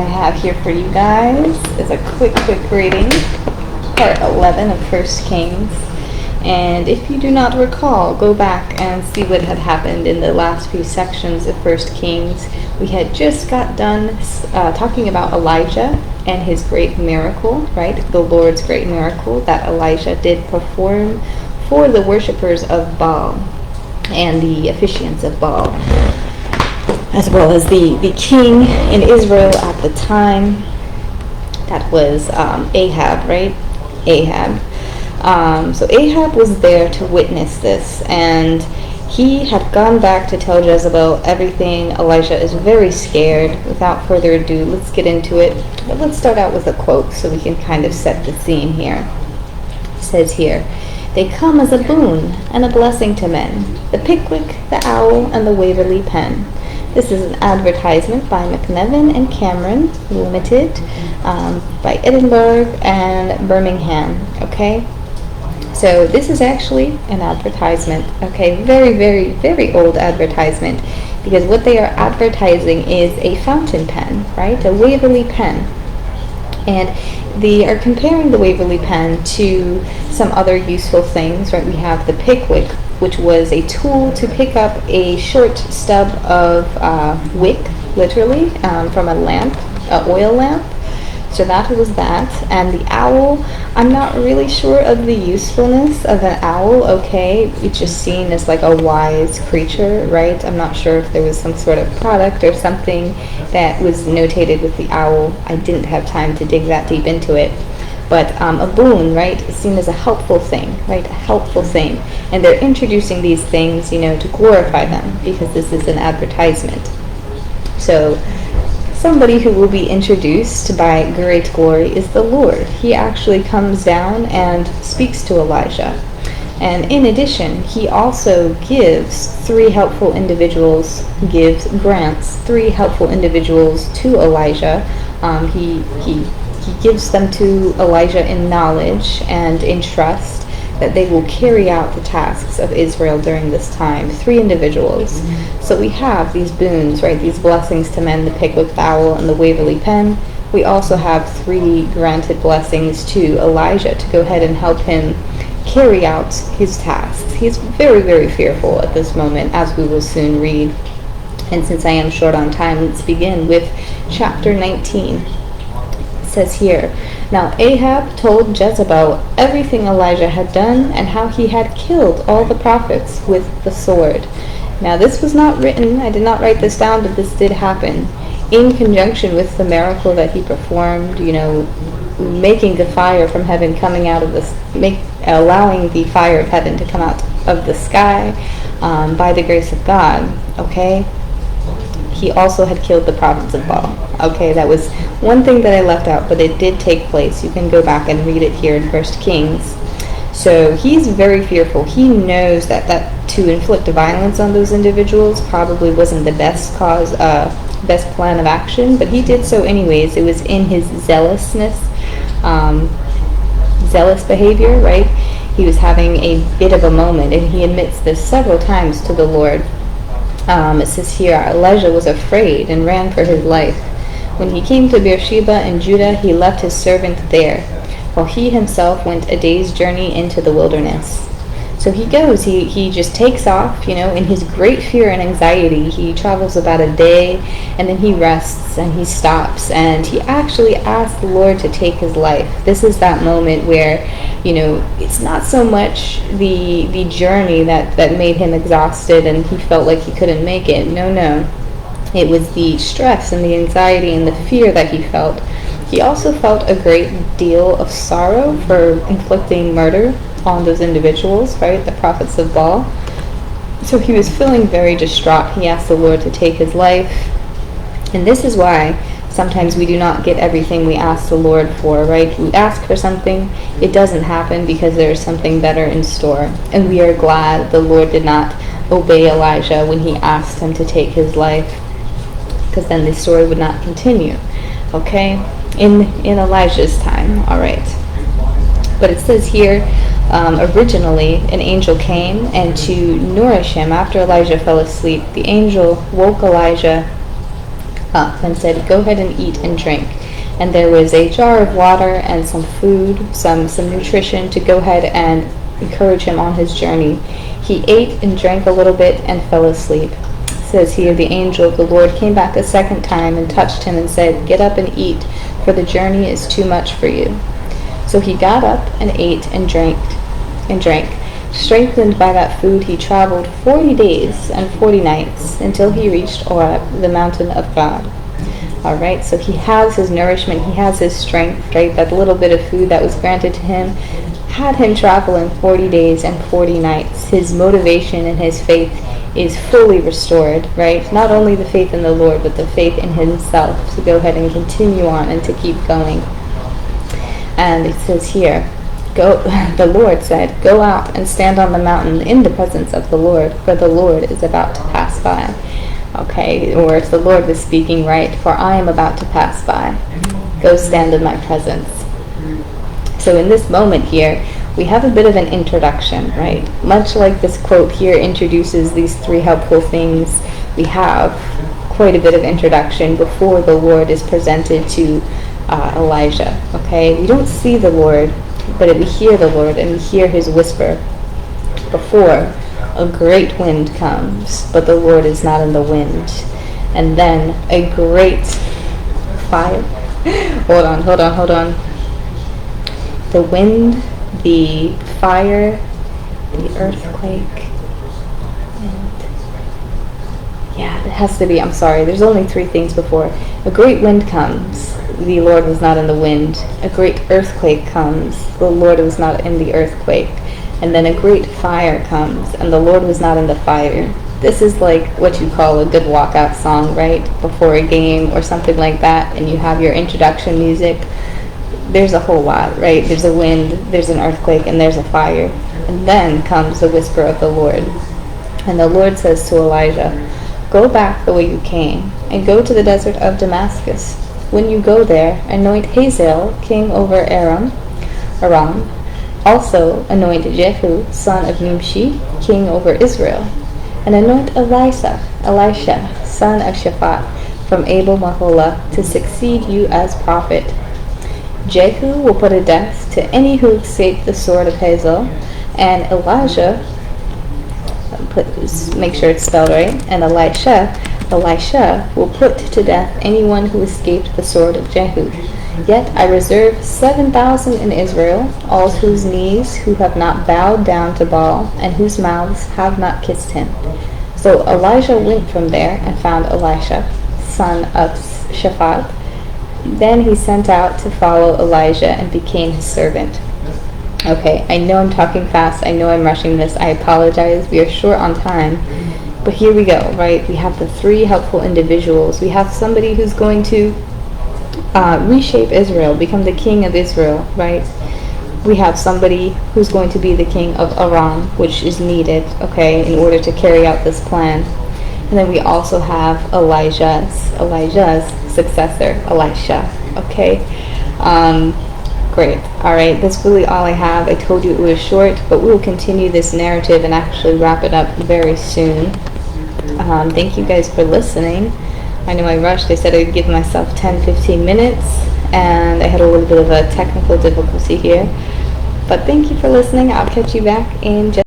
have here for you guys is a quick reading, part 11 of 1 Kings. And if you do not recall, go back and see what had happened in the last few sections of 1 Kings. We had just got done talking about Elijah and his great miracle, right? The Lord's great miracle that Elijah did perform for the worshippers of Baal and the officiants of Baal, as well as the king in Israel at the time. That was Ahab, right? Ahab. So Ahab was there to witness this, and he had gone back to tell Jezebel everything. Elijah is very scared. Without further ado, let's get into it. But let's start out with a quote so we can kind of set the scene here. It says here, "They come as a boon and a blessing to men, the Pickwick, the Owl, and the Waverly pen." This is an advertisement by MacNiven and Cameron Limited, by Edinburgh and Birmingham. Okay, so this is actually an advertisement. Okay, very old advertisement, because what they are advertising is a fountain pen, right? A Waverly pen. And they are comparing the Waverly pen to some other useful things, right? We have the Pickwick, which was a tool to pick up a short stub of wick, literally, from a lamp, an oil lamp. So that was that. And the owl, I'm not really sure of the usefulness of an owl, okay? It's just seen as like a wise creature, right? I'm not sure if there was some sort of product or something that was notated with the owl. I didn't have time to dig that deep into it. But a boon, right, is seen as a helpful thing, right? A helpful thing. And they're introducing these things, to glorify them, because this is an advertisement. So somebody who will be introduced by great glory is the Lord. He actually comes down and speaks to Elijah. And in addition, he also grants three helpful individuals to Elijah. He gives them to Elijah in knowledge and in trust that they will carry out the tasks of Israel during this time. 3 individuals. So we have these boons, right? These blessings to men, the Pickwick, the Owl, and the Waverly pen. We also have 3 granted blessings to Elijah to go ahead and help him carry out his tasks. He's very fearful at this moment, as we will soon read. And since I am short on time, let's begin with chapter 19. Says here, "Now Ahab told Jezebel everything Elijah had done and how he had killed all the prophets with the sword." Now this was not written, I did not write this down, but this did happen in conjunction with the miracle that he performed, making the fire from heaven coming out of allowing the fire of heaven to come out of the sky by the grace of God, okay? He also had killed the prophets of Baal. Okay, that was one thing that I left out, but it did take place. You can go back and read it here in 1 Kings. So he's very fearful. He knows that to inflict violence on those individuals probably wasn't the best plan of action, but he did so anyways. It was in his zealous behavior, right? He was having a bit of a moment, and he admits this several times to the Lord. It says here, Elijah was afraid and ran for his life. When he came to Beersheba in Judah, he left his servant there, while he himself went a day's journey into the wilderness. So he goes, he just takes off, in his great fear and anxiety. He travels about a day, and then he rests, and he stops, and he actually asks the Lord to take his life. This is that moment where, it's not so much the journey that made him exhausted and he felt like he couldn't make it. No. It was the stress and the anxiety and the fear that he felt. He also felt a great deal of sorrow for inflicting murder on those individuals, right? The prophets of Baal. So he was feeling very distraught. He asked the Lord to take his life. And this is why sometimes we do not get everything we ask the Lord for, right? We ask for something, it doesn't happen because there is something better in store. And we are glad the Lord did not obey Elijah when he asked him to take his life, because then the story would not continue, okay? In Elijah's time, all right. But it says here, originally an angel came and to nourish him after Elijah fell asleep. The angel woke Elijah up and said, "Go ahead and eat and drink." And there was a jar of water and some food, some nutrition to go ahead and encourage him on his journey. He ate and drank a little bit and fell asleep. It says here, the angel of the Lord came back a second time and touched him and said, "Get up and eat, for the journey is too much for you." So he got up and ate and drank. Strengthened by that food, he traveled 40 days and 40 nights until he reached Horeb, the mountain of God. All right, so he has his nourishment, he has his strength, right? That little bit of food that was granted to him had him traveling 40 days and 40 nights. His motivation and his faith is fully restored, right? Not only the faith in the Lord, but the faith in himself to go ahead and continue on and to keep going. And it says here, the Lord said, "Go out and stand on the mountain in the presence of the Lord, for the Lord is about to pass by." Okay, or if the Lord was speaking, right, "For I am about to pass by. Go stand in my presence." So in this moment here, we have a bit of an introduction, right? Much like this quote here introduces these three helpful things, we have quite a bit of introduction before the Lord is presented to Elijah. Okay, we don't see the Lord, but we hear the Lord and we hear his whisper. Before, a great wind comes, but the Lord is not in the wind. And then a great fire. Hold on. The wind, the fire, the earthquake, and it has to be, I'm sorry, there's only three things before. A great wind comes, the Lord was not in the wind. A great earthquake comes, the Lord was not in the earthquake. And then a great fire comes, and the Lord was not in the fire. This is like what you call a good walkout song, right? Before a game or something like that, and you have your introduction music. There's a whole lot, right? There's a wind, there's an earthquake, and there's a fire. And then comes the whisper of the Lord. And the Lord says to Elijah, "Go back the way you came, and go to the desert of Damascus. When you go there, anoint Hazael, king over Aram. Also anoint Jehu, son of Nimshi, king over Israel. And anoint Elisha, son of Shaphat, from Abel Maholah, to succeed you as prophet. Jehu will put a death to any who escape the sword of Hazael, and Elijah, make sure it's spelled right, and Elisha will put to death anyone who escaped the sword of Jehu. Yet I reserve 7,000 in Israel, all whose knees who have not bowed down to Baal, and whose mouths have not kissed him." So Elijah went from there and found Elisha, son of Shaphat. Then he sent out to follow Elijah and became his servant. Okay, I know I'm talking fast. I know I'm rushing this. I apologize. We are short on time. But here we go, right? We have the three helpful individuals. We have somebody who's going to reshape Israel, become the king of Israel, right? We have somebody who's going to be the king of Aram, which is needed, okay, in order to carry out this plan. And then we also have Elijah's successor, Elisha, okay? Great. All right, that's really all I have. I told you it was short, but we will continue this narrative and actually wrap it up very soon. Thank you guys for listening. I know I rushed. I said I'd give myself 10-15 minutes, and I had a little bit of a technical difficulty here. But thank you for listening. I'll catch you back in just